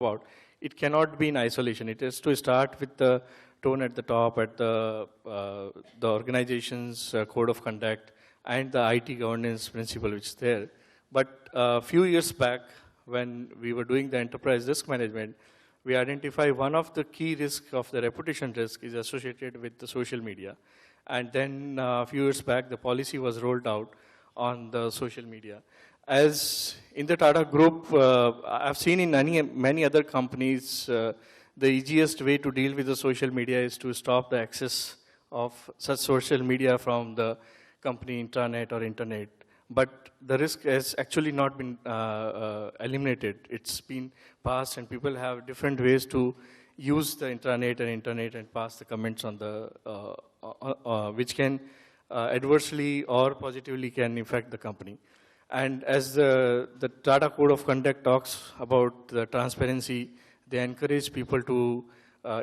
about, it cannot be in isolation. It has to start with the tone at the top, at the organization's code of conduct and the IT governance principle which is there. But a few years back, when we were doing the enterprise risk management, we identify one of the key risks of the reputation risk is associated with the social media. And then a few years back, the policy was rolled out on the social media. As in the Tata Group, I've seen in many other companies, the easiest way to deal with the social media is to stop the access of such social media from the company intranet or internet. But the risk has actually not been eliminated. It's been passed, and people have different ways to use the intranet and internet and pass the comments on the, which can adversely or positively can affect the company. And as the Tata Code of Conduct talks about the transparency, they encourage people to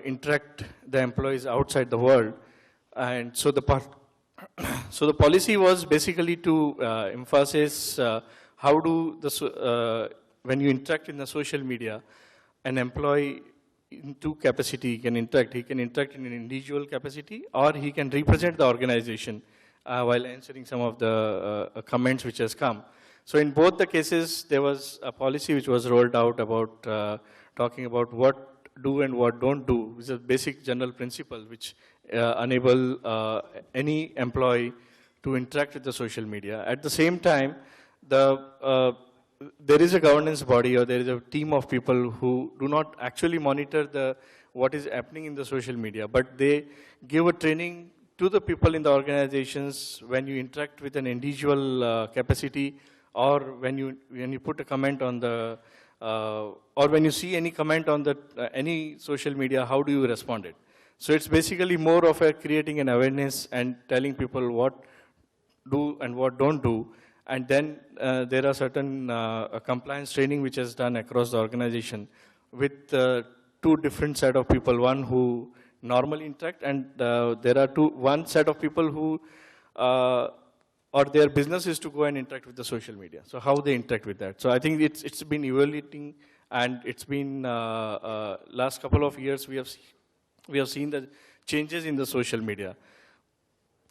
interact the employees outside the world. And so the policy was basically to emphasize how do when you interact in the social media, an employee in two capacity can interact. He can interact in an individual capacity, or he can represent the organization while answering some of the comments which has come. So in both the cases, there was a policy which was rolled out about talking about what do and what don't do, which is a basic general principle which enable any employee to interact with the social media. At the same time, there is a governance body, or there is a team of people who do not actually monitor what is happening in the social media, but they give a training to the people in the organizations when you interact with an individual capacity, or when you put a comment on the, or when you see any comment on the any social media, how do you respond it? So it's basically more of a creating an awareness and telling people what do and what don't do. And then there are certain compliance training which is done across the organization with two different set of people, one who normally interact, and there are one set of people who, or their business is to go and interact with the social media. So how they interact with that. So I think it's been evaluating, and it's been last couple of years we have seen the changes in the social media.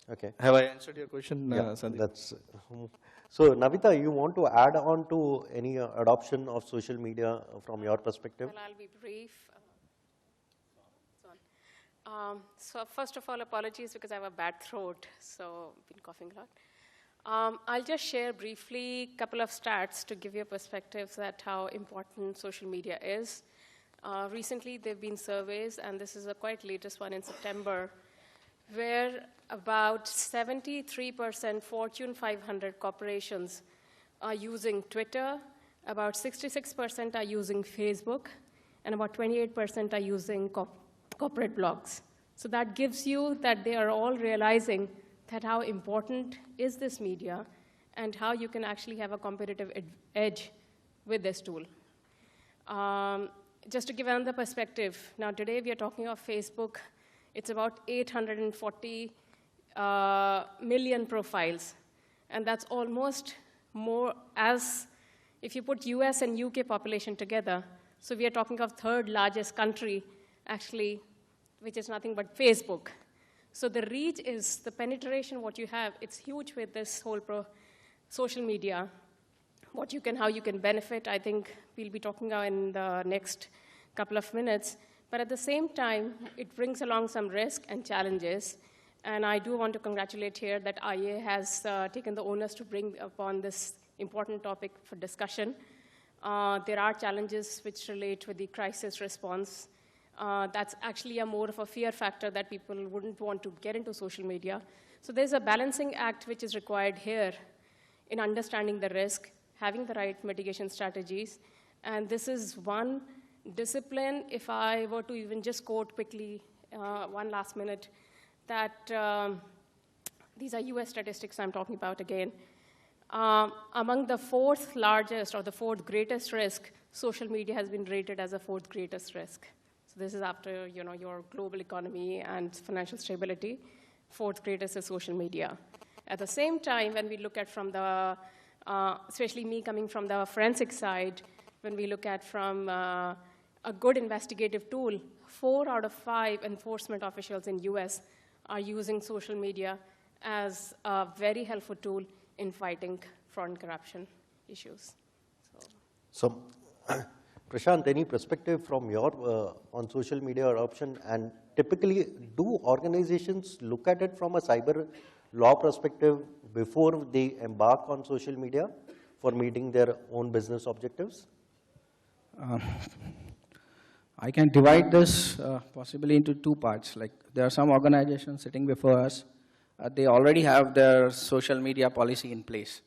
Okay. Have I answered your question, yeah, Sandeep? That's, so Navita, you want to add on to any adoption of social media from your perspective? Well, I'll be brief. So first of all, apologies because I have a bad throat, so I've been coughing a lot. I'll just share briefly a couple of stats to give you a perspective that how important social media is. Recently, there have been surveys, and this is a quite latest one in September, where about 73% Fortune 500 corporations are using Twitter, about 66% are using Facebook, and about 28% are using corporate blogs. So that gives you that they are all realizing that how important is this media and how you can actually have a competitive edge with this tool. Just to give another perspective, now today we are talking of Facebook. It's about 840 million profiles. And that's almost more as if you put US and UK population together. So we are talking of third largest country, actually, which is nothing but Facebook. So the reach is, the penetration, what you have, it's huge with this whole social media. How you can benefit, I think we'll be talking in the next couple of minutes. But at the same time, it brings along some risk and challenges. And I do want to congratulate here that IA has taken the onus to bring upon this important topic for discussion. There are challenges which relate with the crisis response. That's actually more of a fear factor that people wouldn't want to get into social media. So there's a balancing act which is required here in understanding the risk, having the right mitigation strategies. And this is one discipline, if I were to even just quote quickly, one last minute, that these are US statistics I'm talking about again. Among the fourth largest or the fourth greatest risk, social media has been rated as the fourth greatest risk. So this is after your global economy and financial stability. Fourth greatest is social media. At the same time, when we look at from the, especially me coming from the forensic side, when we look at from a good investigative tool, 4 out of 5 enforcement officials in US are using social media as a very helpful tool in fighting fraud and corruption issues. So, Prashant, any perspective from your on social media adoption, and typically do organizations look at it from a cyber law perspective before they embark on social media for meeting their own business objectives? I can divide this possibly into 2 parts. Like there are some organizations sitting before us, they already have their social media policy in place.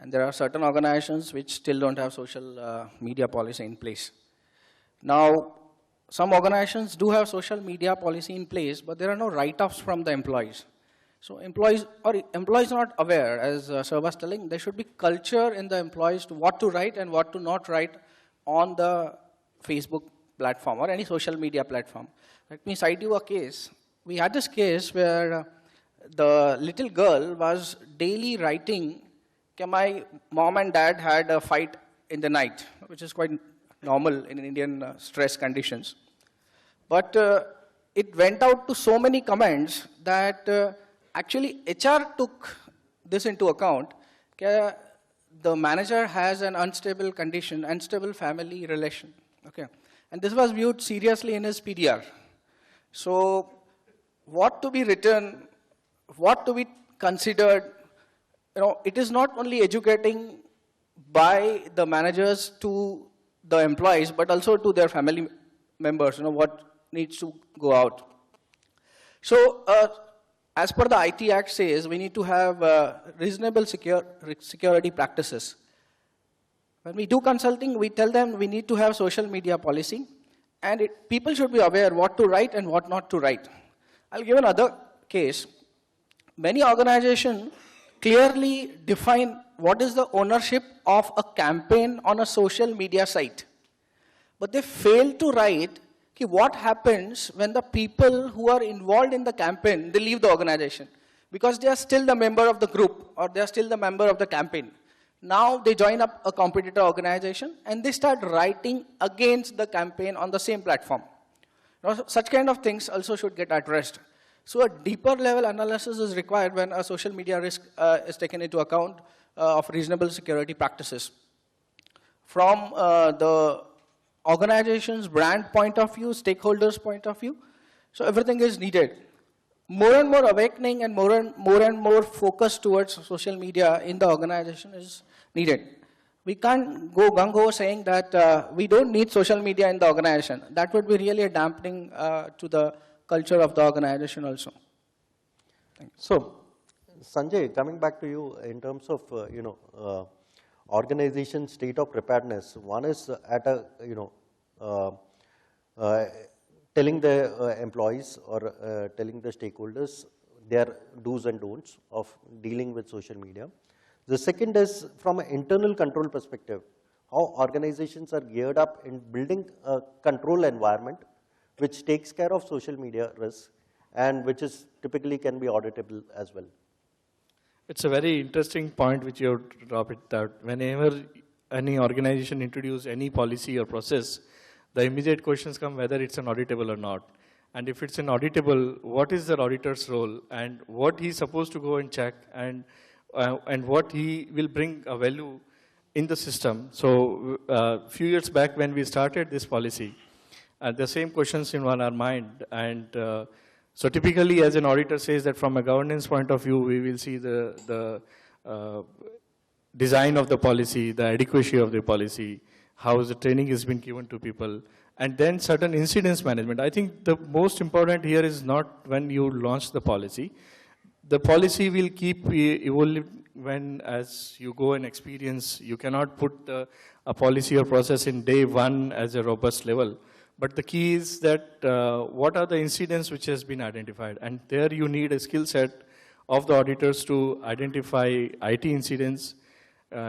And there are certain organizations which still don't have social media policy in place. Now, some organizations do have social media policy in place, but there are no write-offs from the employees. So employees are not aware, as Sir was telling, there should be culture in the employees to what to write and what to not write on the Facebook platform or any social media platform. Let me cite you a case. We had this case where the little girl was daily writing, my mom and dad had a fight in the night, which is quite normal in Indian stress conditions. But it went out to so many comments that actually HR took this into account. The manager has an unstable condition, unstable family relation. Okay. And this was viewed seriously in his PDR. So what to be written, what to be considered, it is not only educating by the managers to the employees, but also to their family members, what needs to go out. So as per the IT Act says, we need to have reasonable security practices. When we do consulting, we tell them we need to have social media policy, and people should be aware what to write and what not to write. I'll give another case. Many organizations clearly define what is the ownership of a campaign on a social media site. But they fail to write what happens when the people who are involved in the campaign, they leave the organization. Because they are still the member of the group, or they are still the member of the campaign. Now they join up a competitor organization and they start writing against the campaign on the same platform. Such kind of things also should get addressed. So a deeper level analysis is required when a social media risk is taken into account of reasonable security practices. From the organization's brand point of view, stakeholders point of view, so everything is needed. More and more awakening and more focus towards social media in the organization is needed. We can't go gung-ho saying that we don't need social media in the organization. That would be really a dampening to the culture of the organization also. So, Sanjay, coming back to you in terms of, organization state of preparedness, one is at a, telling the employees or telling the stakeholders their do's and don'ts of dealing with social media. The second is from an internal control perspective, how organizations are geared up in building a control environment which takes care of social media risks and which is typically can be auditable as well. It's a very interesting point which you drop it out. Whenever any organization introduces any policy or process, the immediate questions come whether it's an auditable or not. And if it's an auditable, what is the auditor's role and what he's supposed to go and check and what he will bring a value in the system. So a few years back when we started this policy, the same questions in our mind. And so typically as an auditor says that from a governance point of view, we will see the design of the policy, the adequacy of the policy, how the training has been given to people, and then certain incidents management. I think the most important here is not when you launch the policy. The policy will keep evolving when as you go and experience. You cannot put a policy or process in day one as a robust level. But the key is that what are the incidents which has been identified? And there you need a skill set of the auditors to identify IT incidents,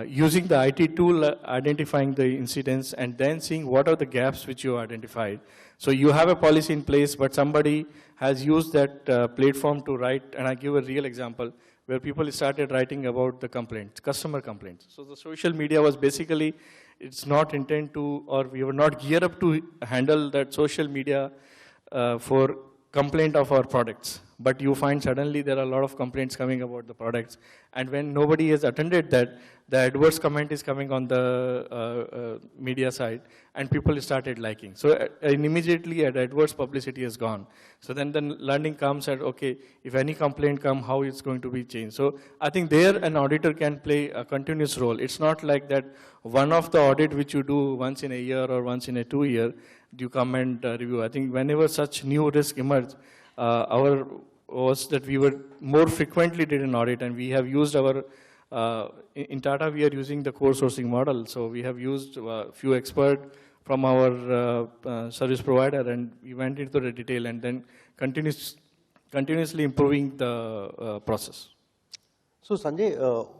using the IT tool, identifying the incidents, and then seeing what are the gaps which you identified. So you have a policy in place, but somebody has used that platform to write, and I give a real example, where people started writing about the complaints, customer complaints. So the social media was basically it's not intended to, or we were not geared up to handle that social media for complaint of our products. But you find suddenly there are a lot of complaints coming about the products. And when nobody has attended that, the adverse comment is coming on the media side, and people started liking. So and immediately an adverse publicity is gone. So then the learning comes at, okay, if any complaint comes, how it's going to be changed. So I think there an auditor can play a continuous role. It's not like that one of the audit which you do once in a year or once in a 2 year, you come and review. I think whenever such new risk emerge, our was that we were more frequently did an audit, and we have used our, in Tata we are using the core sourcing model, so we have used a few experts from our service provider, and we went into the detail and then continuously improving the process. So Sanjay,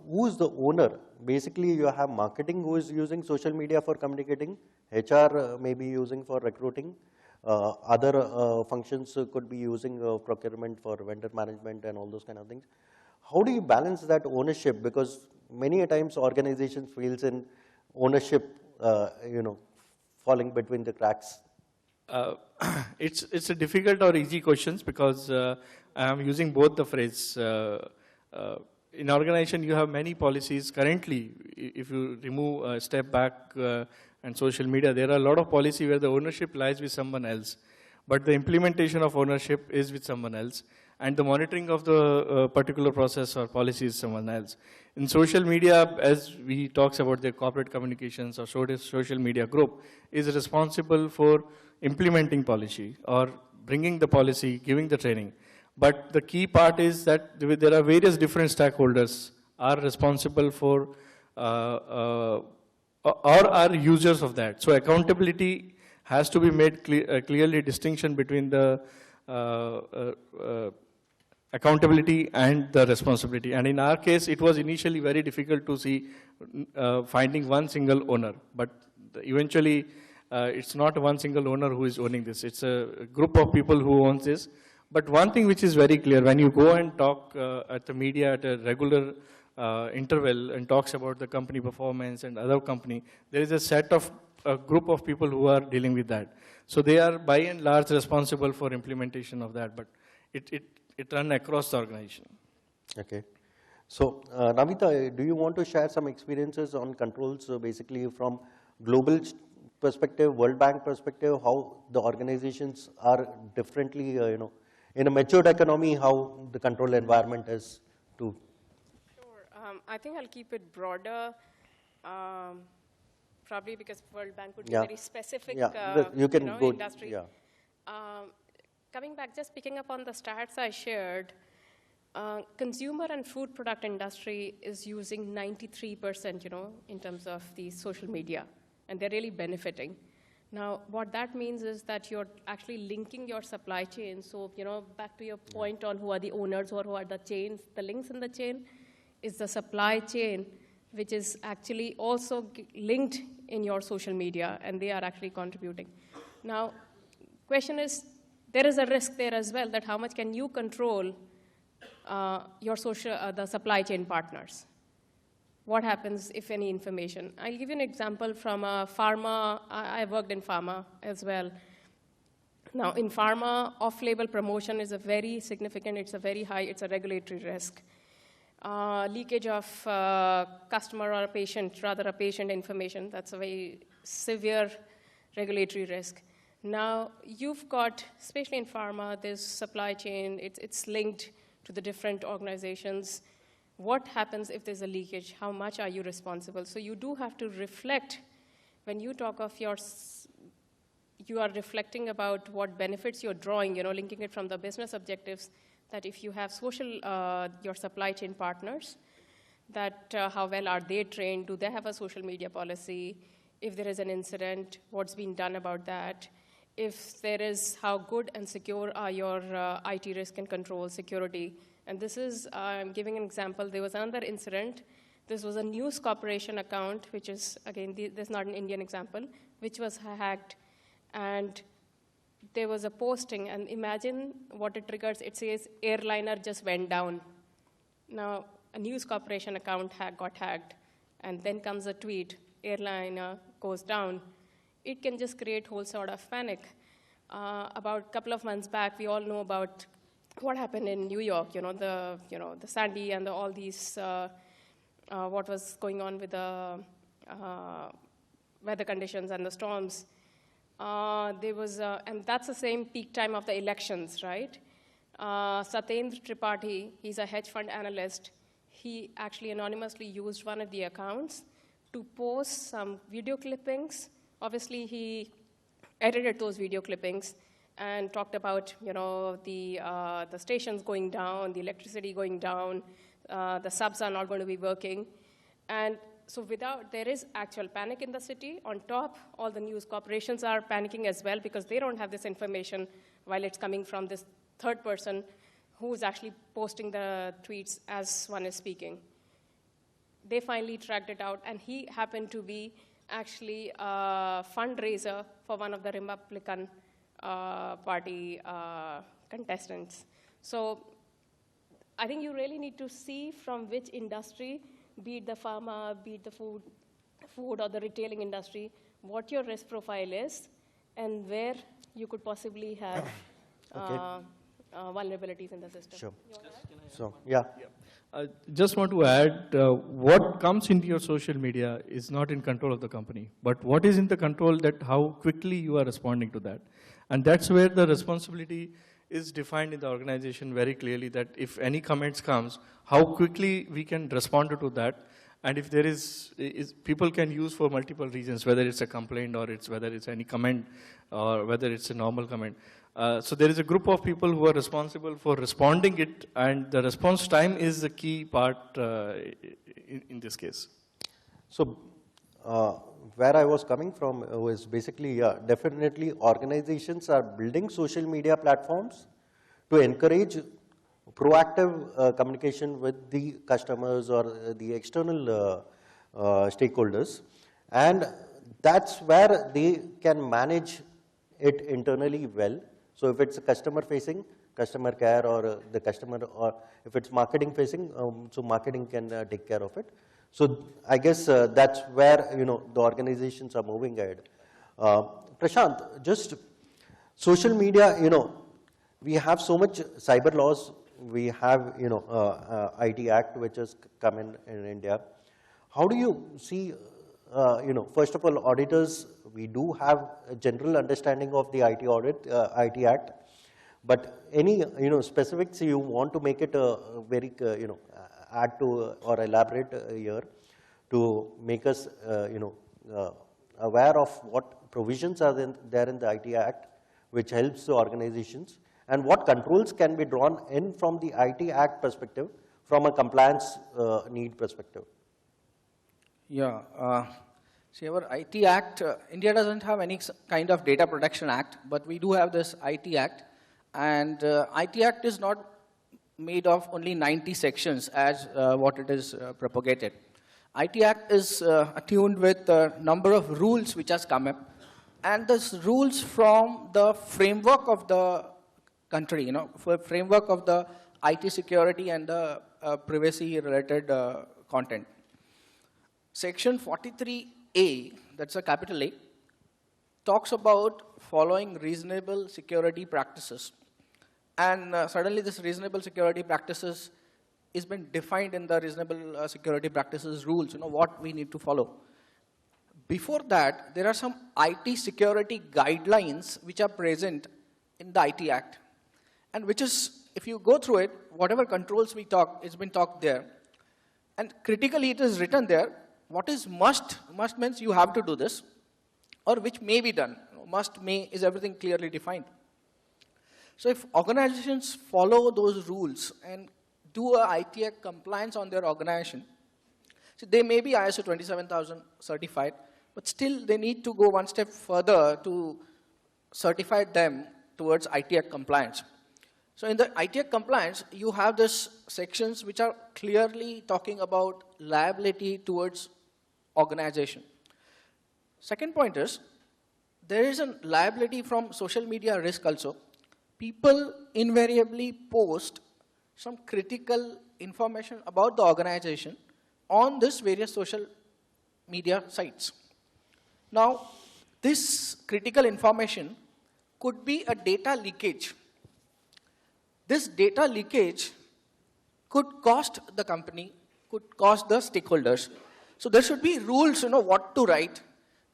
who is the owner? Basically you have marketing who is using social media for communicating, HR may be using for recruiting, other functions could be using procurement for vendor management and all those kind of things. How do you balance that ownership? Because many a times organizations feels in ownership, falling between the cracks. It's a difficult or easy questions because I am using both the phrase. In organization, you have many policies. Currently, if you remove a step back and social media, there are a lot of policy where the ownership lies with someone else, but the implementation of ownership is with someone else, and the monitoring of the particular process or policy is someone else. In social media, as we talks about the corporate communications or social media group, is responsible for implementing policy or bringing the policy, giving the training. But the key part is that there are various different stakeholders are responsible for or are users of that. So accountability has to be made clearly distinction between the accountability and the responsibility. And in our case, it was initially very difficult to see finding one single owner. But eventually, it's not one single owner who is owning this. It's a group of people who owns this. But one thing which is very clear, when you go and talk at the media at a regular interval and talks about the company performance and other company, there is a group of people who are dealing with that. So they are by and large responsible for implementation of that, but it runs across the organization. Okay. So Namita, do you want to share some experiences on controls, basically from global perspective, World Bank perspective, how the organizations are differently, in a matured economy, how the control environment is too? Sure. I think I'll keep it broader, probably because World Bank would be very specific, you can go, industry. Coming back, just picking up on the stats I shared, consumer and food product industry is using 93%, in terms of the social media, and they're really benefiting. Now, what that means is that you're actually linking your supply chain. So, back to your point on who are the owners or who are the chains, the links in the chain is the supply chain, which is actually also linked in your social media, and they are actually contributing. Now, question is, there is a risk there as well, that how much can you control your the supply chain partners? What happens if any information? I'll give you an example from pharma. I worked in pharma as well. Now, in pharma, off-label promotion is a very significant, it's a regulatory risk. Leakage of customer or a patient information, that's a very severe regulatory risk. Now, you've got, especially in pharma, this supply chain, it's linked to the different organizations. What happens if there's a leakage? How much are you responsible? So you do have to reflect, when you talk of you are reflecting about what benefits you're drawing, linking it from the business objectives, that if you have your supply chain partners, that how well are they trained? Do they have a social media policy? If there is an incident, what's being done about that? If there is, how good and secure are your IT risk and control security? And this is, I'm giving an example. There was another incident. This was a News Corporation account, which is, again, this is not an Indian example, which was hacked. And there was a posting, and imagine what it triggers. It says, airliner just went down. Now, a News Corporation account got hacked, and then comes a tweet, airliner goes down, it can just create whole sort of panic. About a couple of months back, we all know about what happened in New York, the Sandy and all these, what was going on with the weather conditions and the storms. And that's the same peak time of the elections, right? Satyendra Tripathi, he's a hedge fund analyst. He actually anonymously used one of the accounts to post some video clippings. Obviously, he edited those video clippings and talked about, the stations going down, the electricity going down, the subs are not going to be working. And so there is actual panic in the city. On top, all the news corporations are panicking as well because they don't have this information while it's coming from this third person who's actually posting the tweets as one is speaking. They finally tracked it out, and he happened to be actually a fundraiser for one of the Republican Party contestants. So I think you really need to see from which industry, be it the pharma, be it the food or the retailing industry, what your risk profile is and where you could possibly have vulnerabilities in the system. Sure. So, yeah. Just want to add, what comes into your social media is not in control of the company, but what is in the control that how quickly you are responding to that. And that's where the responsibility is defined in the organization very clearly, that if any comments comes, how quickly we can respond to that. And if there is people can use for multiple reasons, whether it's a complaint or whether it's any comment or whether it's a normal comment. So there is a group of people who are responsible for responding it, and the response time is the key part in this case. So where I was coming from was basically, definitely organizations are building social media platforms to encourage proactive communication with the customers or the external stakeholders, and that's where they can manage it internally well. So if it's customer facing, customer care, or the customer, or if it's marketing facing, so marketing can take care of it. So I guess that's where the organizations are moving ahead. Prashant, just social media, we have so much cyber laws. We have IT Act which has come in India. How do you see, first of all, auditors, we do have a general understanding of the IT Act, but any specifics you want to make it very add to or elaborate here to make us aware of what provisions are there in the IT Act which helps the organizations, and what controls can be drawn in from the IT Act perspective, from a compliance need perspective. Yeah. See, our IT Act, India doesn't have any kind of data protection act, but we do have this IT Act. And IT Act is not made of only 90 sections as what it is propagated. IT Act is attuned with a number of rules which has come up. And these rules from the framework of the country, framework of the IT security and the privacy-related content. Section 43A, that's a capital A, talks about following reasonable security practices. And suddenly this reasonable security practices is been defined in the reasonable security practices rules, what we need to follow. Before that, there are some IT security guidelines which are present in the IT Act. And which is, if you go through it, whatever controls we talk, it's been talked there. And critically, it is written there, what is must means you have to do this, or which may be done. Must, may is everything clearly defined. So if organizations follow those rules and do a IT Act compliance on their organization, so they may be ISO 27000 certified, but still they need to go one step further to certify them towards IT Act compliance. So in the IT Act compliance, you have these sections which are clearly talking about liability towards organization. Second point is, there is a liability from social media risk also. People invariably post some critical information about the organization on this various social media sites. Now, this critical information could be a data leakage. This data leakage could cost the company, could cost the stakeholders. So there should be rules, what to write.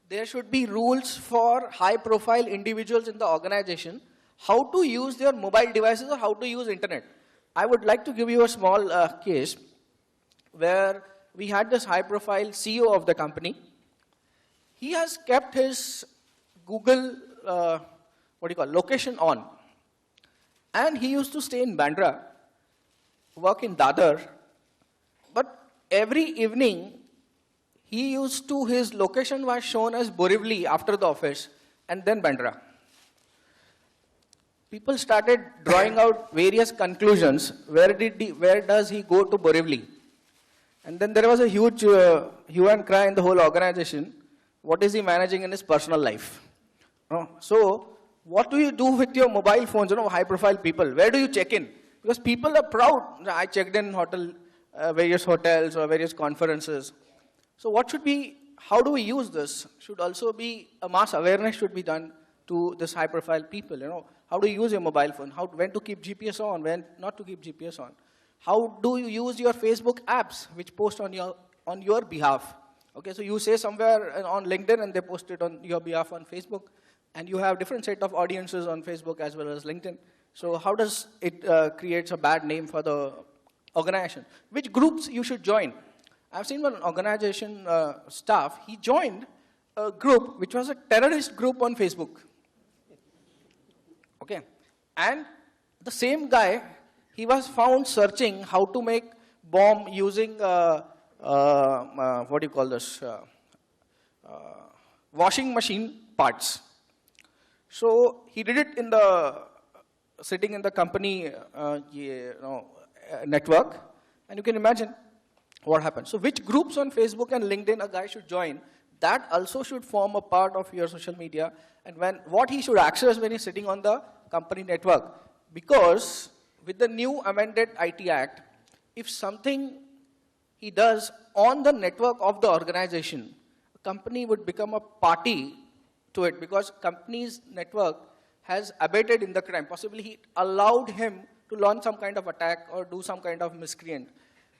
There should be rules for high-profile individuals in the organization, how to use their mobile devices or how to use internet. I would like to give you a small case where we had this high-profile CEO of the company. He has kept his Google, location on. And he used to stay in Bandra, work in Dadar, but every evening, his location was shown as Borivali after the office, and then Bandra. People started drawing out various conclusions. Where does he go to Borivali? And then there was a huge hue and cry in the whole organization. What is he managing in his personal life? So, what do you do with your mobile phones, high-profile people? Where do you check in? Because people are proud. I checked in various hotels or various conferences. So what should be, how do we use this? Should also be a mass awareness should be done to this high-profile people. How do you use your mobile phone? When to keep GPS on, when not to keep GPS on? How do you use your Facebook apps, which post on your behalf? Okay, so you say somewhere on LinkedIn and they post it on your behalf on Facebook, and you have different set of audiences on Facebook as well as LinkedIn. So how does it creates a bad name for the organization? Which groups you should join? I've seen one organization staff, he joined a group which was a terrorist group on Facebook. Okay, and the same guy, he was found searching how to make bomb using, washing machine parts. So he did it sitting in the company network, and you can imagine what happened. So which groups on Facebook and LinkedIn a guy should join, that also should form a part of your social media, and what he should access when he's sitting on the company network. Because with the new amended IT Act, if something he does on the network of the organization, a company would become a party to it, because company's network has abated in the crime. Possibly he allowed him to launch some kind of attack or do some kind of miscreant.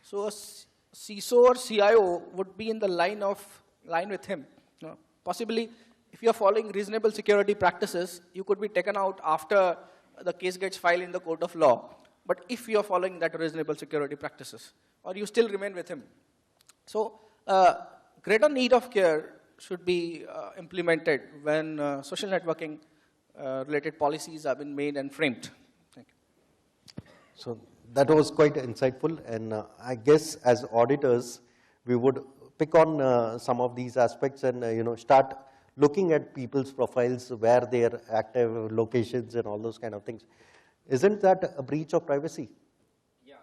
So a CISO or CIO would be in the line with him. Possibly, if you are following reasonable security practices, you could be taken out after the case gets filed in the court of law. But if you are following that reasonable security practices, or you still remain with him. So, greater need of care should be implemented when social networking related policies have been made and framed. Thank you. So that was quite insightful, and I guess as auditors, we would pick on some of these aspects and start looking at people's profiles, where they are active, locations, and all those kind of things. Isn't that a breach of privacy? Yeah.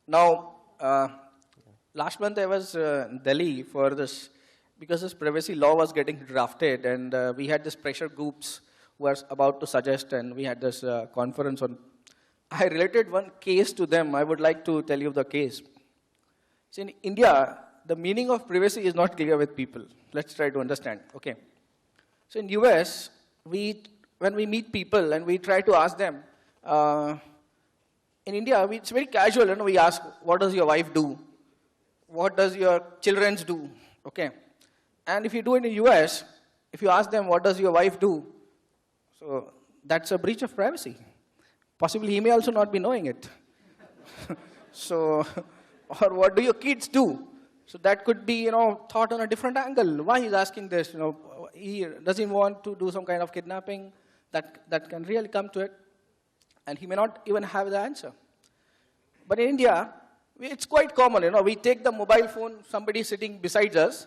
Now, last month I was in Delhi for this, because this privacy law was getting drafted, and we had this pressure groups who were about to suggest, and we had this conference on. I related one case to them. I would like to tell you the case. So in India, the meaning of privacy is not clear with people. Let's try to understand. Okay. So in US, when we meet people and we try to ask them, in India, it's very casual. We ask, what does your wife do? What does your children do? Okay. And if you do it in the US, if you ask them, what does your wife do? So that's a breach of privacy. Possibly he may also not be knowing it. So, or what do your kids do? So that could be, thought on a different angle. Why he's asking this? He doesn't want to do some kind of kidnapping that can really come to it, and he may not even have the answer. But in India, it's quite common. We take the mobile phone, somebody sitting beside us,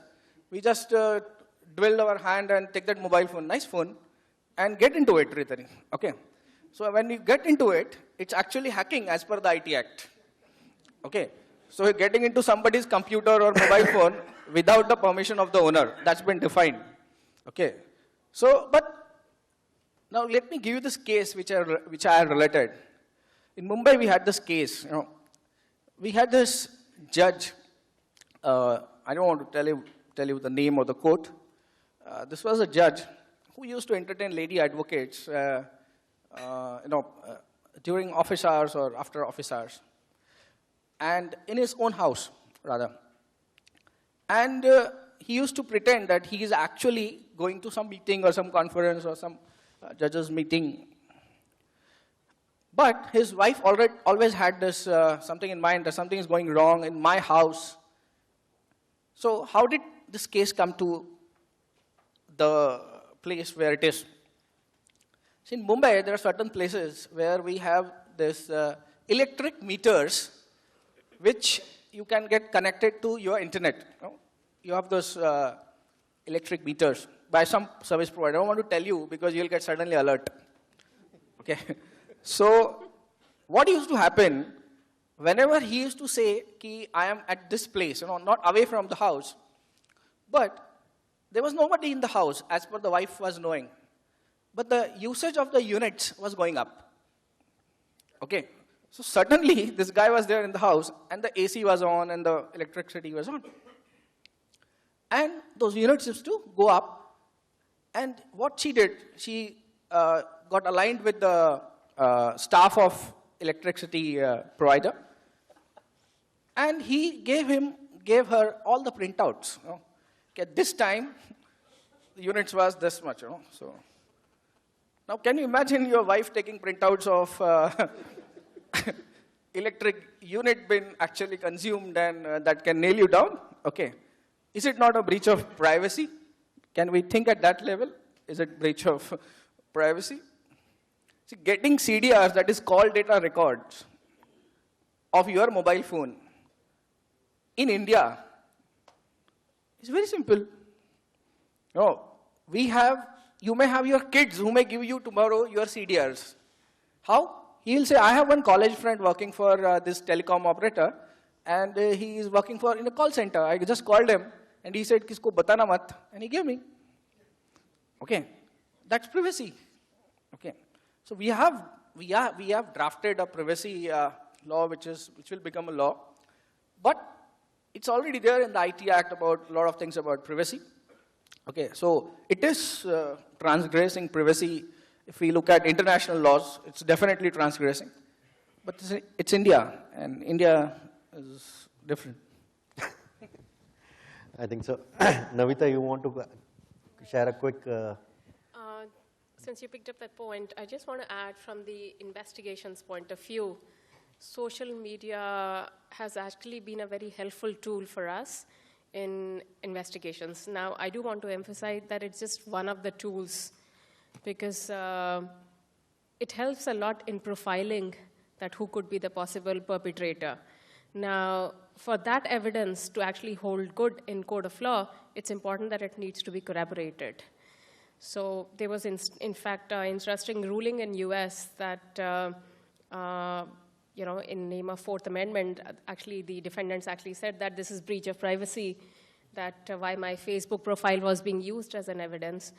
we just dwell our hand and take that mobile phone, nice phone, and get into it, Ritani. Okay. So when you get into it, it's actually hacking as per the IT Act. Okay. So you're getting into somebody's computer or mobile phone without the permission of the owner. That's been defined. Okay. So, but now let me give you this case which I have related. In Mumbai, we had this case. We had this judge. I don't want to tell you the name of the court, This was a judge who used to entertain lady advocates, during office hours or after office hours, and in his own house, rather. And he used to pretend that he is actually going to some meeting or some conference or some judge's meeting. But his wife always had this something in mind, that something is going wrong in my house. So how did this case come to the place where it is? See, in Mumbai, there are certain places where we have this electric meters which you can get connected to your internet. You have those electric meters by some service provider. I don't want to tell you because you'll get suddenly alert. Okay. So what used to happen, whenever he used to say, ki, I am at this place, not away from the house, but there was nobody in the house, as per the wife was knowing. But the usage of the units was going up. Okay. So suddenly, this guy was there in the house, and the AC was on, and the electricity was on. And those units used to go up. And what she did, she got aligned with the staff of electricity provider, and he gave her all the printouts. Okay, this time, the units was this much. So now, can you imagine your wife taking printouts of electric unit been actually consumed, and that can nail you down? Okay, is it not a breach of privacy? Can we think at that level? Is it breach of privacy? See, getting CDRs, that is call data records, of your mobile phone in India is very simple. You may have your kids who may give you tomorrow your CDRs. How? He'll say, I have one college friend working for this telecom operator, and he is working in a call center. I just called him, and he said, Kisko batana mat, and he gave me. Okay, that's privacy. Okay. So we have drafted a privacy law which will become a law, but it's already there in the IT Act about a lot of things about privacy. Okay, so it is transgressing privacy. If we look at international laws, it's definitely transgressing. But it's India, and India is different. I think so. Navita, you want to share a quick... Since you picked up that point, I just want to add from the investigations point of view, social media has actually been a very helpful tool for us in investigations. Now, I do want to emphasize that it's just one of the tools, because it helps a lot in profiling that who could be the possible perpetrator. Now, for that evidence to actually hold good in court of law, it's important that it needs to be corroborated. So there was, in fact, an interesting ruling in US that, in name of Fourth Amendment, actually the defendants actually said that this is breach of privacy, that why my Facebook profile was being used as an evidence.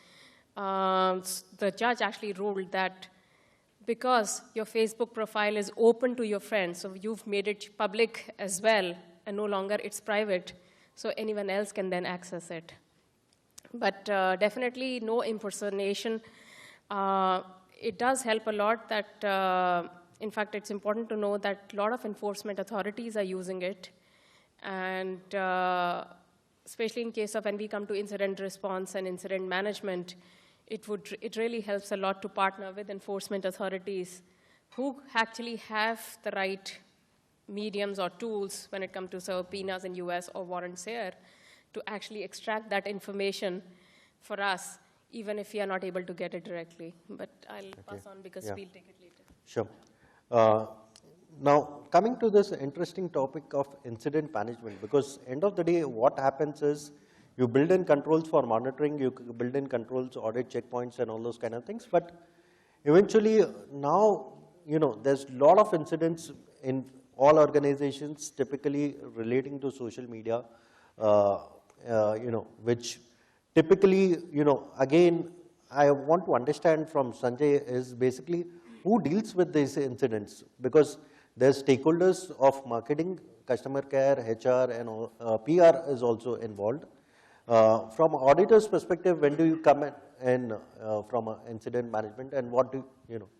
The judge actually ruled that because your Facebook profile is open to your friends, so you've made it public as well, and no longer it's private, so anyone else can then access it. But definitely no impersonation. It does help a lot that, in fact, it's important to know that a lot of enforcement authorities are using it. And especially in case of when we come to incident response and incident management, it really helps a lot to partner with enforcement authorities who actually have the right mediums or tools when it comes to subpoenas in US or warrants here, to actually extract that information for us, even if we are not able to get it directly. But I'll pass on because we'll take it later. Sure. Now, coming to this interesting topic of incident management, because end of the day, what happens is you build in controls for monitoring, you build in controls, audit checkpoints, and all those kind of things. But eventually, now, there's a lot of incidents in all organizations, typically relating to social media. Which typically, again, I want to understand from Sanjay is basically who deals with these incidents, because there's stakeholders of marketing, customer care, HR, and PR is also involved. From auditor's perspective, when do you come in from incident management, and what do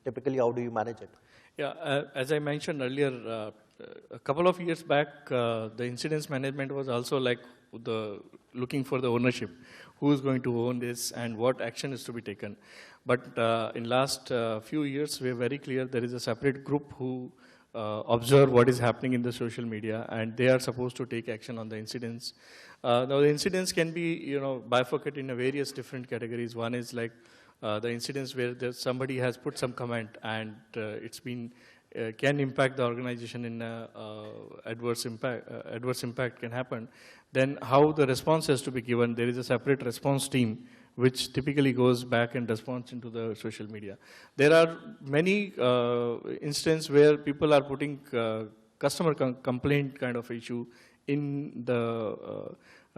typically how do you manage it? Yeah, as I mentioned earlier, a couple of years back, the incidents management was also like looking for the ownership, who is going to own this and what action is to be taken. But in last few years, we are very clear there is a separate group who observe what is happening in the social media, and they are supposed to take action on the incidents. Now, the incidents can be, bifurcated in various different categories. One is like the incidents where somebody has put some comment and it's been can impact the organization in adverse impact can happen. Then how the response has to be given. There is a separate response team which typically goes back and responds into the social media. There are many instances where people are putting customer complaint kind of issue in the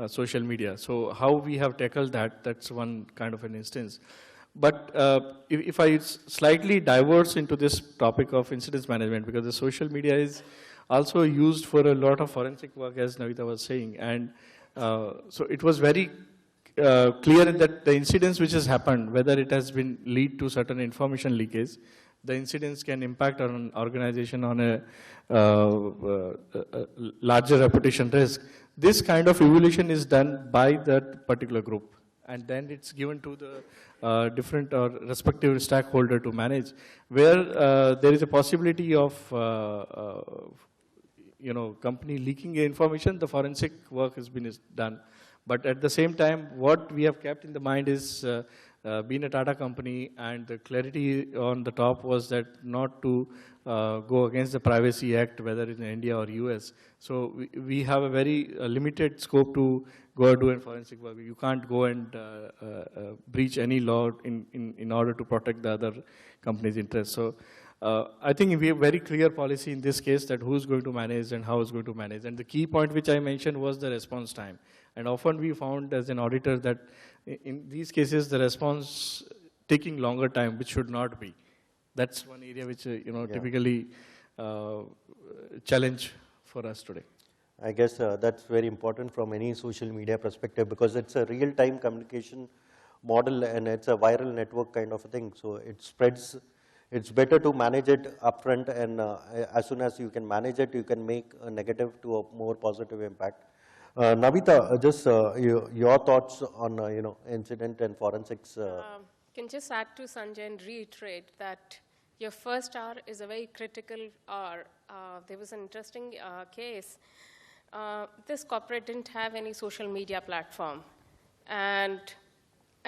social media. So how we have tackled that, that's one kind of an instance. But if I slightly diverge into this topic of incidents management, because the social media is also used for a lot of forensic work, as Navita was saying. And so it was very clear that the incidents which has happened, whether it has been lead to certain information leakage, the incidents can impact on an organization on a larger reputation risk. This kind of evaluation is done by that particular group, and then it's given to the different or respective stakeholder to manage, where there is a possibility of company leaking information. The forensic work has been done. But at the same time, what we have kept in the mind is being a Tata company, and the clarity on the top was that not to go against the Privacy Act, whether in India or US. So we have a very limited scope to go and do forensic work. You can't go and breach any law in order to protect the other company's interests. So I think we have very clear policy in this case that who's going to manage and how is going to manage. And the key point which I mentioned was the response time. And often we found as an auditor that in these cases the response taking longer time, which should not be. That's one area which typically challenge for us today. I guess that's very important from any social media perspective, because it's a real-time communication model and it's a viral network kind of a thing. So it spreads. It's better to manage it upfront, and as soon as you can manage it, you can make a negative to a more positive impact. Navita, just your thoughts on incident and forensics. Can just add to Sanjay and reiterate that your first hour is a very critical hour. There was an interesting case. This corporate didn't have any social media platform, and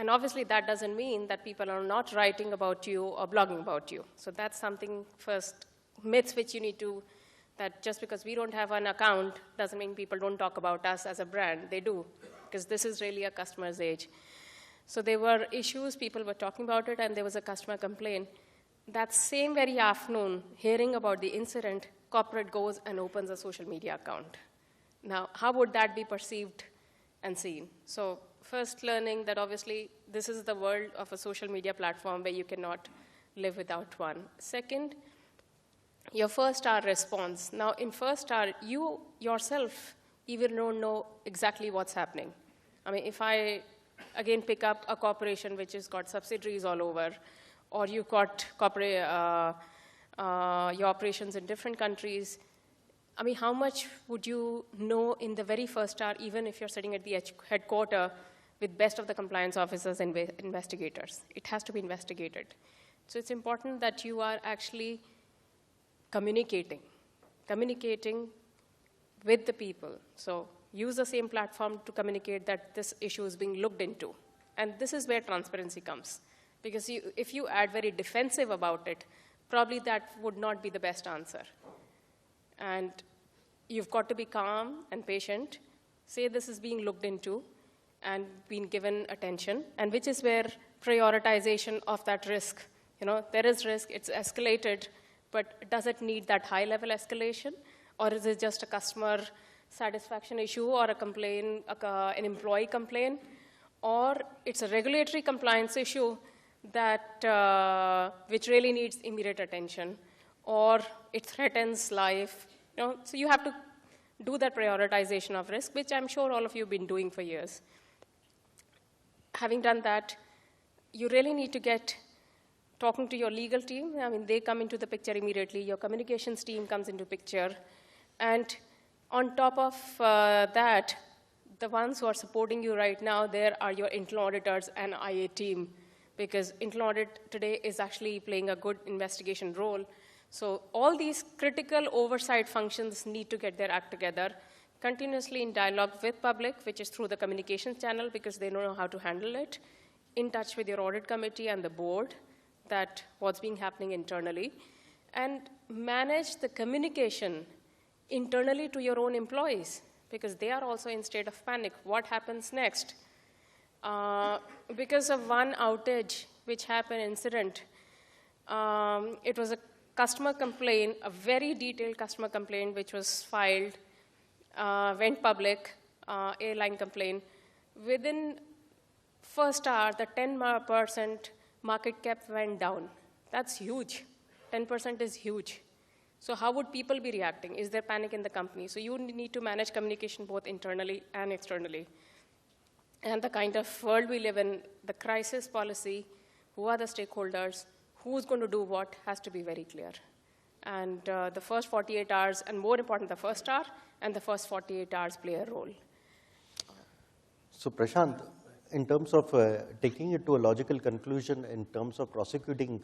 obviously that doesn't mean that people are not writing about you or blogging about you. So that's something first myths which you need to. That just because we don't have an account doesn't mean people don't talk about us as a brand. They do, because this is really a customer's age. So there were issues, people were talking about it, and there was a customer complaint. That same very afternoon, hearing about the incident, corporate goes and opens a social media account. Now, how would that be perceived and seen? So first learning that obviously this is the world of a social media platform where you cannot live without one. Second, your first hour response. Now, in first hour, you yourself even don't know exactly what's happening. I mean, if I, again, pick up a corporation which has got subsidiaries all over, or you've got your operations in different countries, I mean, how much would you know in the very first hour, even if you're sitting at the headquarters with best of the compliance officers and investigators? It has to be investigated. So it's important that you are actually communicating with the people. So use the same platform to communicate that this issue is being looked into. And this is where transparency comes. Because if you add very defensive about it, probably that would not be the best answer. And you've got to be calm and patient, say this is being looked into and being given attention, and which is where prioritization of that risk. There is risk, it's escalated, but does it need that high-level escalation? Or is it just a customer satisfaction issue or a complaint, an employee complaint? Or it's a regulatory compliance issue that which really needs immediate attention, or it threatens life. So you have to do that prioritization of risk, which I'm sure all of you have been doing for years. having done that, you really need to get talking to your legal team. I mean, they come into the picture immediately. Your communications team comes into picture. And on top of that, the ones who are supporting you right now, there are your internal auditors and IA team, because internal audit today is actually playing a good investigation role. So all these critical oversight functions need to get their act together, continuously in dialogue with public, which is through the communications channel, because they know how to handle it, in touch with your audit committee and the board, that what's being happening internally, and manage the communication internally to your own employees, because they are also in state of panic. What happens next? Because of one outage which happened, incident, it was a customer complaint, a very detailed customer complaint which was filed, went public, airline complaint. Within first hour, the 10% market cap went down. That's huge. 10% is huge. So how would people be reacting? Is there panic in the company? So you need to manage communication both internally and externally. And the kind of world we live in, the crisis policy, who are the stakeholders, who's going to do what, has to be very clear. And the first 48 hours, and more important, the first hour and the first 48 hours play a role. So Prashant, in terms of taking it to a logical conclusion in terms of prosecuting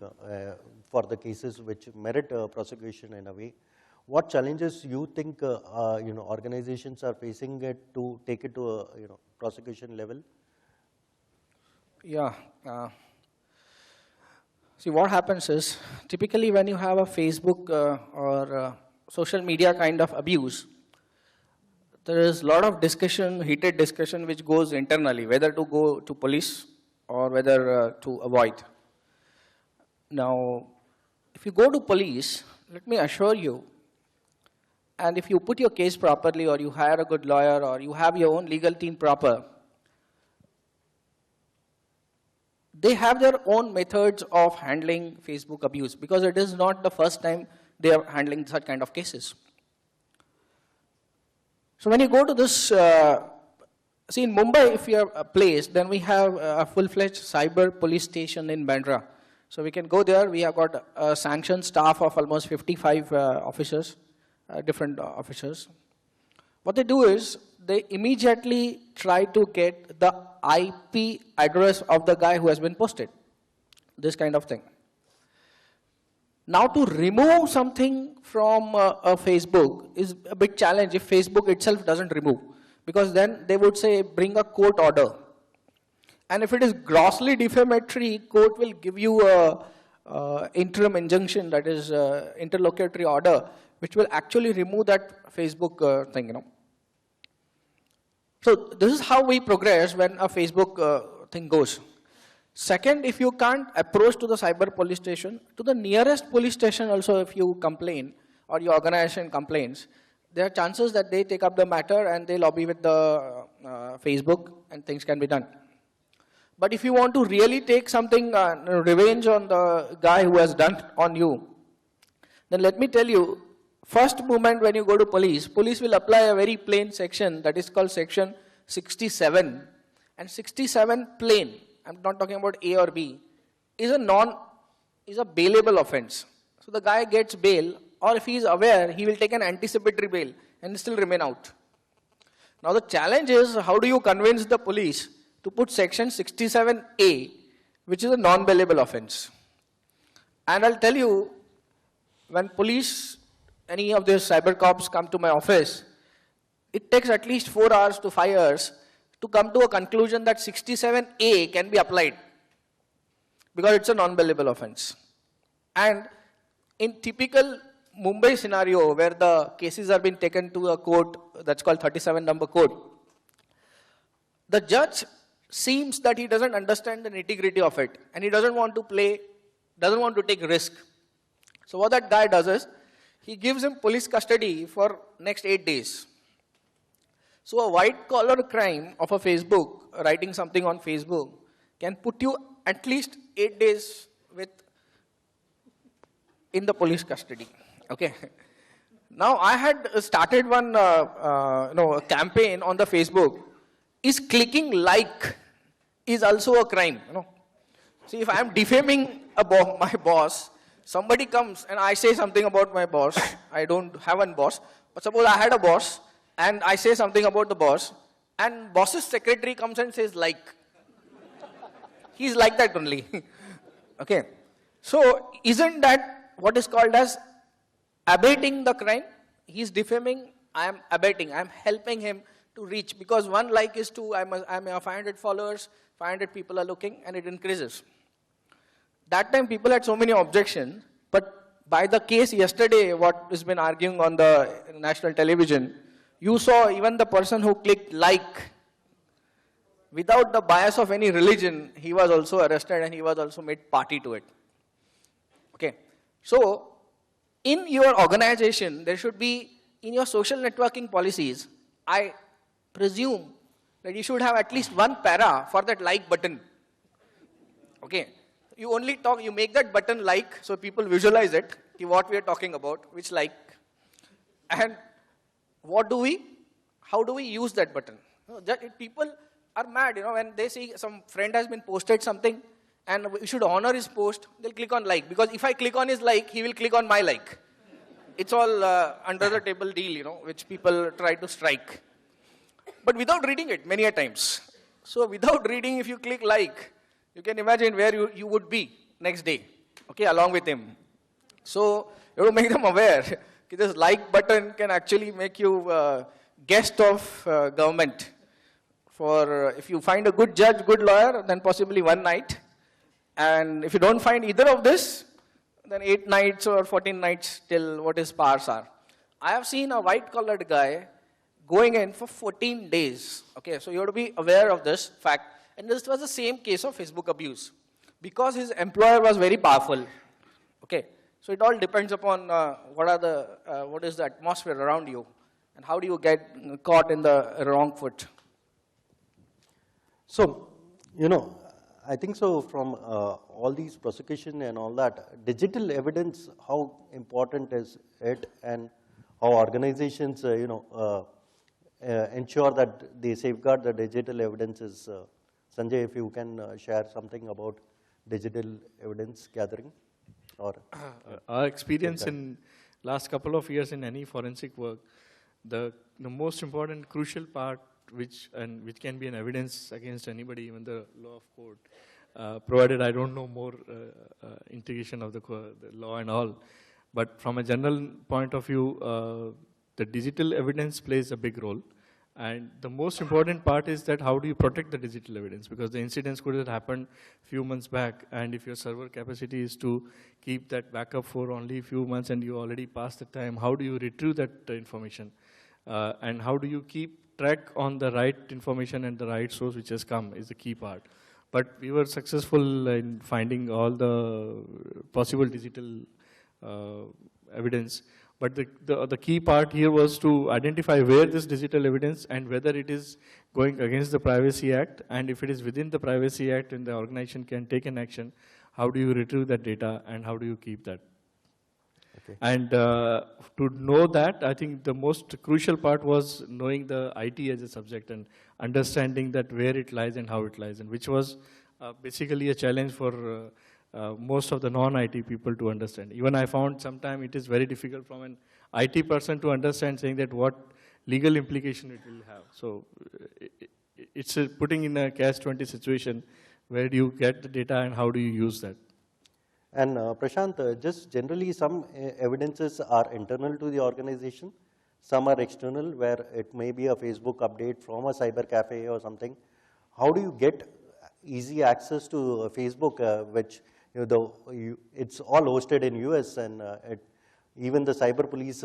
for the cases which merit prosecution in a way, what challenges you think organizations are facing it to take it to a prosecution level? Yeah. See, what happens is, typically when you have a Facebook or social media kind of abuse, there is a lot of discussion, heated discussion, which goes internally, whether to go to police or whether to avoid. Now, if you go to police, let me assure you, and if you put your case properly, or you hire a good lawyer, or you have your own legal team proper, they have their own methods of handling Facebook abuse, because it is not the first time they are handling such kind of cases. So when you go to this, see in Mumbai, if you are placed, then we have a full-fledged cyber police station in Bandra. So we can go there. We have got a sanctioned staff of almost 55 officers, different officers. What they do is, they immediately try to get the IP address of the guy who has been posted, this kind of thing. Now to remove something from a Facebook is a big challenge if Facebook itself doesn't remove, because then they would say bring a court order. And if it is grossly defamatory, court will give you a interim injunction, that is interlocutory order, which will actually remove that Facebook thing, So this is how we progress when a Facebook thing goes. Second, if you can't approach to the cyber police station, to the nearest police station also, if you complain or your organization complains, there are chances that they take up the matter and they lobby with the Facebook and things can be done. But if you want to really take something, revenge on the guy who has done on you, then let me tell you, first moment when you go to police, police will apply a very plain section that is called section 67. And 67 plain, I'm not talking about A or B, is a bailable offense. So the guy gets bail, or if he is aware, he will take an anticipatory bail and still remain out. Now the challenge is, how do you convince the police to put section 67A, which is a non-bailable offense? And I'll tell you, when police, any of these cyber cops come to my office, it takes at least 4 hours to 5 hours to come to a conclusion that 67A can be applied, because it's a non-bailable offense. And in typical Mumbai scenario, where the cases are being taken to a court that's called 37 number court, the judge seems that he doesn't understand the nitty-gritty of it, and he doesn't want to take risk. So what that guy does is, he gives him police custody for next 8 days. So a white-collar crime of a Facebook, writing something on Facebook, can put you at least 8 days in the police custody. Okay. Now I had started one campaign on the Facebook. Is clicking like is also a crime, you know. See, if I am defaming my boss, somebody comes and I say something about my boss, I don't have a boss, but suppose I had a boss and I say something about the boss, and boss's secretary comes and says like. He's like that only. Okay. So, isn't that what is called as abating the crime? He's defaming, I am abating, I am helping him to reach, because one like is to, I have 500 followers, 500 people are looking, and it increases. That time people had so many objections, but by the case yesterday, what has been arguing on the national television, you saw even the person who clicked like, without the bias of any religion, he was also arrested and he was also made party to it. Okay. So, in your organization, there should be, in your social networking policies, I presume that you should have at least one para for that like button. Okay. You only talk, you make that button like, so people visualize it, what we are talking about, which like. And how do we use that button? People are mad, you know, when they see some friend has been posted something and we should honor his post, they'll click on like. Because if I click on his like, he will click on my like. It's all under the table deal, you know, which people try to strike. But without reading it many a times. So without reading, if you click like, you can imagine where you would be next day, okay, along with him. So you have to make them aware that this like button can actually make you guest of government. For if you find a good judge, good lawyer, then possibly one night. And if you don't find either of this, then 8 nights or 14 nights till what his powers are. I have seen a white-collared guy going in for 14 days. Okay, so you have to be aware of this fact. And this was the same case of Facebook abuse. Because his employer was very powerful. Okay, so it all depends upon what is the atmosphere around you. And how do you get caught in the wrong foot. So, you know, I think so from all these prosecution and all that, digital evidence, how important is it, and how organizations, ensure that they safeguard the digital evidence is, Sanjay, if you can share something about digital evidence gathering? Or our experience in last couple of years in any forensic work, the most important crucial part which can be an evidence against anybody, even the law of court, provided I don't know more integration of the law and all. But from a general point of view, the digital evidence plays a big role. And the most important part is that how do you protect the digital evidence? Because the incidents could have happened a few months back, and if your server capacity is to keep that backup for only a few months and you already passed the time, how do you retrieve that information? And how do you keep track on the right information and the right source which has come is the key part. But we were successful in finding all the possible digital evidence. But the key part here was to identify where this digital evidence and whether it is going against the Privacy Act, and if it is within the Privacy Act and the organization can take an action, how do you retrieve that data and how do you keep that? Okay. And to know that, I think the most crucial part was knowing the IT as a subject and understanding that where it lies and how it lies, and which was basically a challenge for most of the non-IT people to understand. Even I found sometimes it is very difficult from an IT person to understand, saying that what legal implication it will have. So it's putting in a catch-20 situation. Where do you get the data and how do you use that? And Prashant, just generally some evidences are internal to the organization. Some are external, where it may be a Facebook update from a cyber cafe or something. How do you get easy access to Facebook, which it's all hosted in US, and even the cyber police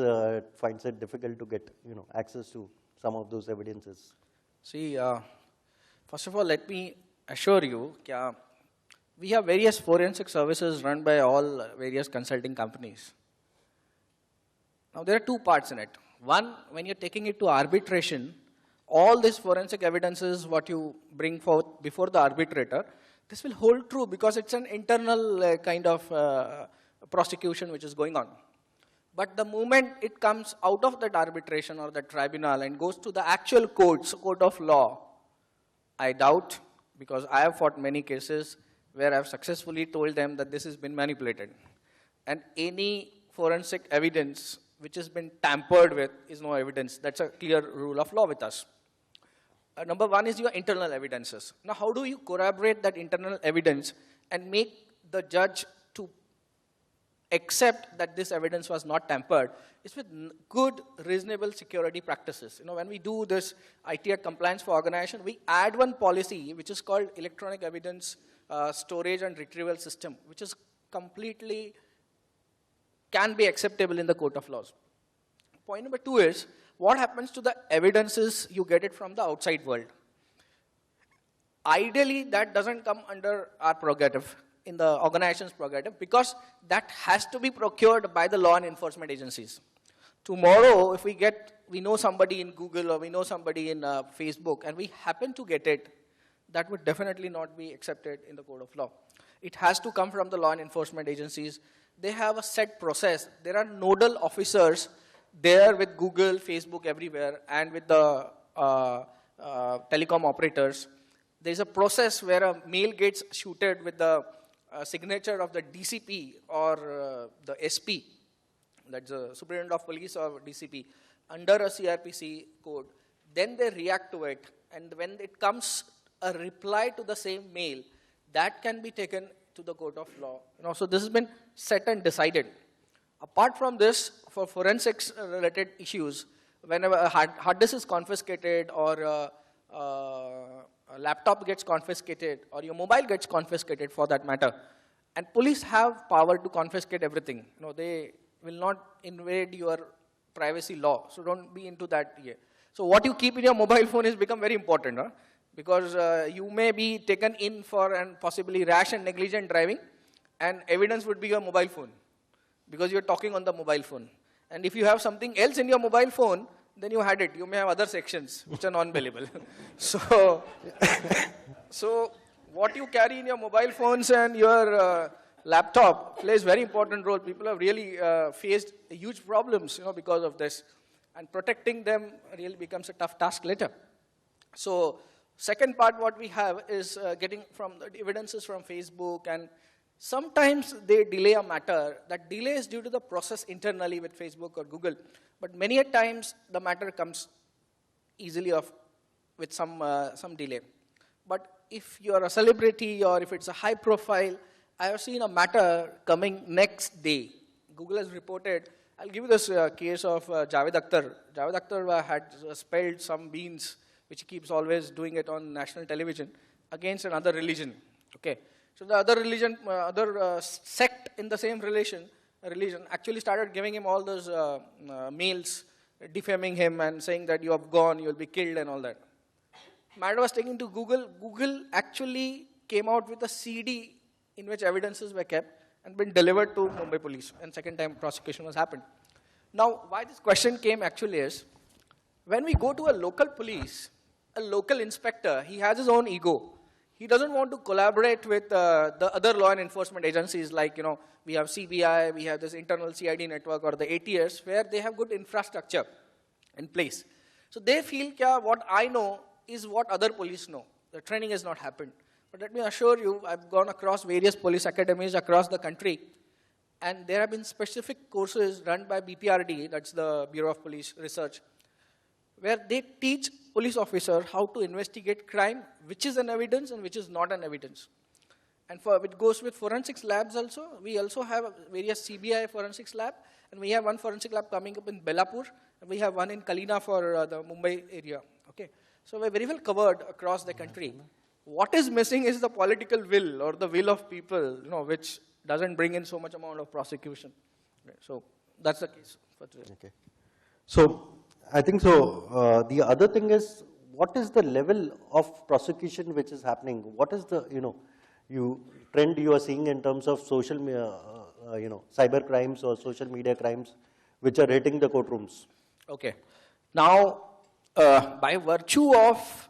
finds it difficult to get access to some of those evidences? See, first of all, let me assure you, we have various forensic services run by all various consulting companies. Now, there are two parts in it. One, when you're taking it to arbitration, all this forensic evidences, what you bring forth before the arbitrator, this will hold true because it's an internal kind of prosecution which is going on. But the moment it comes out of that arbitration or the tribunal and goes to the actual court of law, I doubt because I have fought many cases where I've successfully told them that this has been manipulated. And any forensic evidence which has been tampered with is no evidence. That's a clear rule of law with us. Number one is your internal evidences. Now, how do you corroborate that internal evidence and make the judge to accept that this evidence was not tampered? It's with good, reasonable security practices. When we do this ITR compliance for organization, we add one policy which is called electronic evidence storage and retrieval system, which is completely can be acceptable in the court of laws. Point number two is, what happens to the evidences you get it from the outside world? Ideally, that doesn't come under our prerogative, in the organization's prerogative, because that has to be procured by the law and enforcement agencies. Tomorrow, if we know somebody in Google or we know somebody in Facebook and we happen to get it, that would definitely not be accepted in the court of law. It has to come from the law and enforcement agencies. They have a set process. There are nodal officers there with Google, Facebook, everywhere, and with the telecom operators. There's a process where a mail gets shooted with the signature of the DCP or the SP, that's the Superintendent of Police or DCP, under a CRPC code. Then they react to it, and when it comes a reply to the same mail, that can be taken to the court of law. So this has been set and decided. Apart from this, for forensics related issues, whenever a hard disk is confiscated or a laptop gets confiscated or your mobile gets confiscated for that matter, and police have power to confiscate everything. They will not invade your privacy law, so don't be into that here. So what you keep in your mobile phone has become very important, because you may be taken in for and possibly rash and negligent driving, and evidence would be your mobile phone, because you're talking on the mobile phone. And if you have something else in your mobile phone, then you had it. You may have other sections which are non-billable. So what you carry in your mobile phones and your laptop plays very important role. People have really faced huge problems, because of this. And protecting them really becomes a tough task later. So second part what we have is getting from the evidences from Facebook, and sometimes they delay a matter. That delay is due to the process internally with Facebook or Google. But many a times the matter comes easily off with some delay. But if you're a celebrity or if it's a high profile, I have seen a matter coming next day. Google has reported, I'll give you this case of Javed Akhtar. Javed Akhtar had spilled some beans, which he keeps always doing it on national television, against another religion. Okay. So the other religion, sect in the same religion actually started giving him all those mails, defaming him and saying that you have gone, you'll be killed and all that. Matter was taken to Google. Google actually came out with a CD in which evidences were kept and been delivered to Mumbai police, and second time prosecution was happened. Now, why this question came actually is, when we go to a local police, a local inspector, he has his own ego. He doesn't want to collaborate with the other law and enforcement agencies like, we have CBI, we have this internal CID network or the ATS where they have good infrastructure in place. So they feel what I know is what other police know. The training has not happened. But let me assure you, I've gone across various police academies across the country, and there have been specific courses run by BPRD, that's the Bureau of Police Research, where they teach police officers how to investigate crime, which is an evidence and which is not an evidence. And it goes with forensics labs also. We also have various CBI forensics lab, and we have one forensic lab coming up in Belapur, and we have one in Kalina for the Mumbai area. Okay, so we're very well covered across the country. What is missing is the political will or the will of people, which doesn't bring in so much amount of prosecution. Okay, so that's the case for today. Okay. So I think so. The other thing is, what is the level of prosecution which is happening? What is the trend you are seeing in terms of social, cyber crimes or social media crimes which are hitting the courtrooms? Okay. Now, by virtue of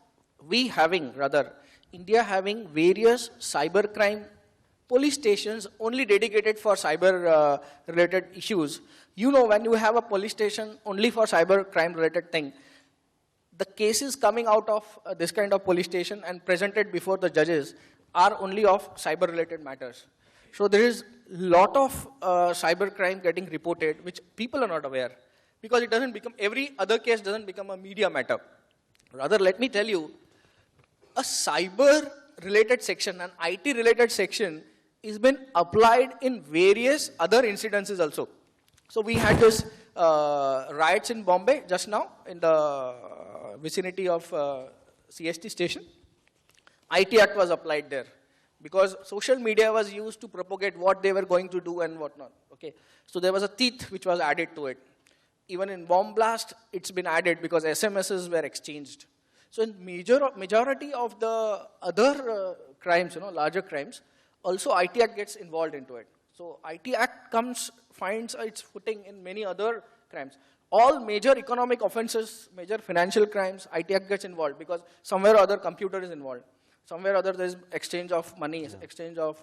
India having various cybercrime police stations only dedicated for cyber related issues, when you have a police station only for cyber crime related thing, the cases coming out of this kind of police station and presented before the judges are only of cyber-related matters. So there is a lot of cyber crime getting reported, which people are not aware, because it doesn't become, every other case doesn't become a media matter. Rather, let me tell you, a cyber-related section, an IT-related section, is been applied in various other incidences also. So we had this riots in Bombay just now in the vicinity of CST station. IT Act was applied there because social media was used to propagate what they were going to do and what not. Okay, so there was a teeth which was added to it. Even in bomb blast, it's been added because SMSs were exchanged. So in majority of the other crimes, larger crimes, also IT Act gets involved into it. So IT Act finds its footing in many other crimes. All major economic offenses, major financial crimes, IT Act gets involved because somewhere or other computer is involved. Somewhere or other there is exchange of money, exchange of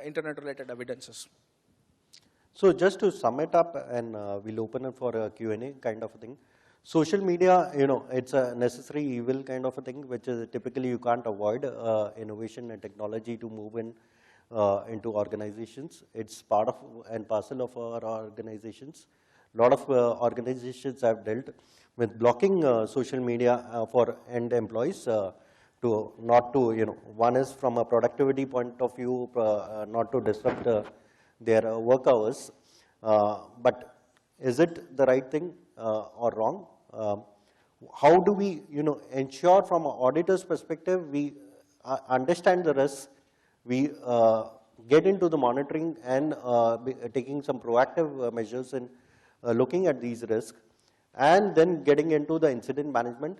internet-related evidences. So just to sum it up, and we'll open it for a Q&A kind of a thing. Social media, it's a necessary evil kind of a thing, which is typically you can't avoid innovation and technology to move into organizations. It's part of and parcel of our organizations. A lot of organizations have dealt with blocking social media for end employees one is from a productivity point of view, not to disrupt their work hours. But is it the right thing or wrong? How do we, ensure from an auditor's perspective, we understand the risks, we get into the monitoring and taking some proactive measures in looking at these risks, and then getting into the incident management.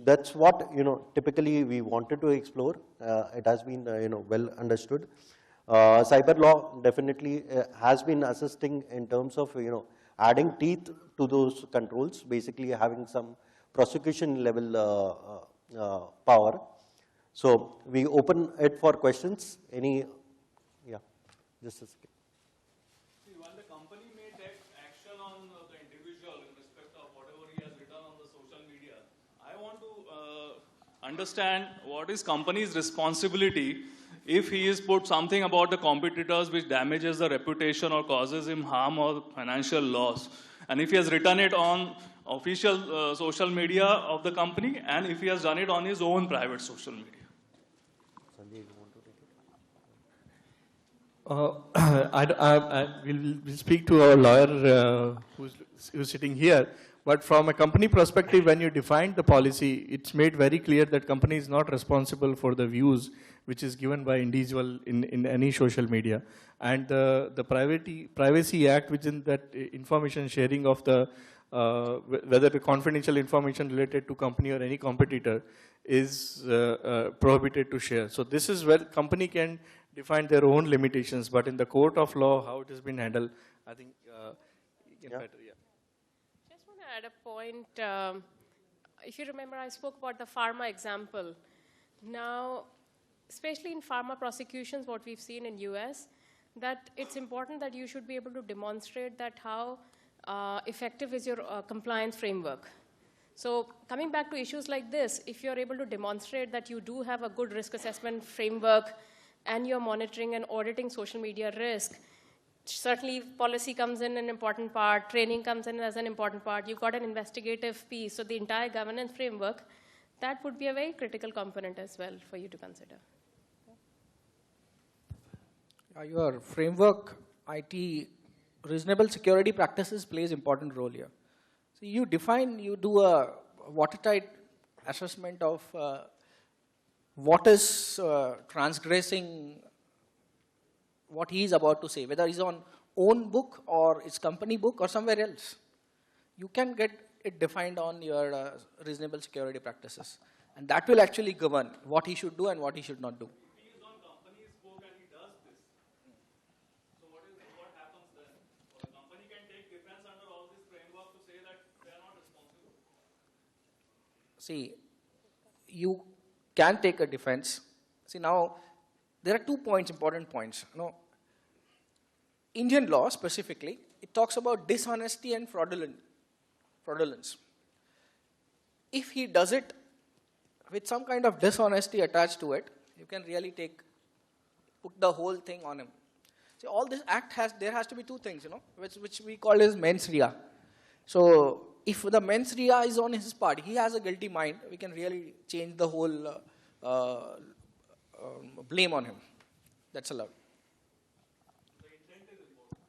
That's what, typically we wanted to explore. It has been, well understood. Cyber law definitely has been assisting in terms of, adding teeth to those controls, basically having some prosecution level power. So we open it for questions. Any, yeah, just a second. See, while the company may take action on the individual in respect of whatever he has written on the social media, I want to understand what is company's responsibility if he has put something about the competitors which damages the reputation or causes him harm or financial loss. And if he has written it on official social media of the company, and if he has done it on his own private social media. Sanjay, you want to take it? We'll speak to our lawyer who's sitting here. But from a company perspective, when you defined the policy, it's made very clear that company is not responsible for the views which is given by individual in any social media. And the Privacy Act, within that information sharing of the, whether the confidential information related to company or any competitor is prohibited to share. So this is where company can define their own limitations, but in the court of law, how it has been handled, I think you can better, yeah. Just want to add a point. If you remember, I spoke about the pharma example. Now, especially in pharma prosecutions, what we've seen in US, that it's important that you should be able to demonstrate that how effective is your compliance framework. So coming back to issues like this, if you're able to demonstrate that you do have a good risk assessment framework and you're monitoring and auditing social media risk, certainly policy comes in an important part, training comes in as an important part, you've got an investigative piece, so the entire governance framework, that would be a very critical component as well for you to consider. Your framework, IT, reasonable security practices plays important role here. So you do a watertight assessment of what is transgressing what he is about to say, whether he's on own book or his company book or somewhere else. You can get it defined on your reasonable security practices. And that will actually govern what he should do and what he should not do. If he is on company's book and he does this, so what happens then? Or the company can take defense under all this framework to say that they are not responsible. See, you can take a defense. See, now, there are 2 points, important points. Indian law specifically, it talks about dishonesty and fraudulence. if he does it with some kind of dishonesty attached to it, you can really put the whole thing on him. See, all this act there has to be two things, which we call as mens rea. So if the mens rea is on his part, he has a guilty mind, we can really change the whole blame on him. That's allowed.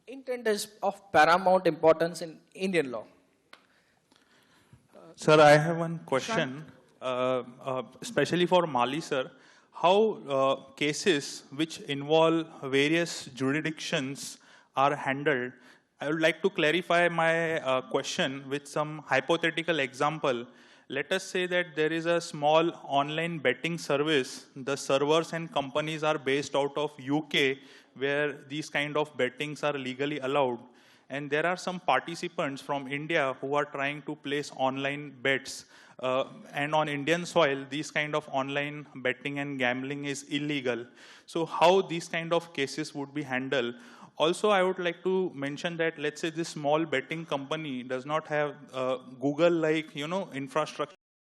Intent is of paramount importance in Indian law. Sir, I have one question, especially for Mali, sir. How cases which involve various jurisdictions are handled? I would like to clarify my question with some hypothetical example. Let us say that there is a small online betting service. The servers and companies are based out of UK, where these kind of bettings are legally allowed. And there are some participants from India who are trying to place online bets. And on Indian soil, these kind of online betting and gambling is illegal. So how these kind of cases would be handled? Also, I would like to mention that, let's say this small betting company does not have Google-like, infrastructure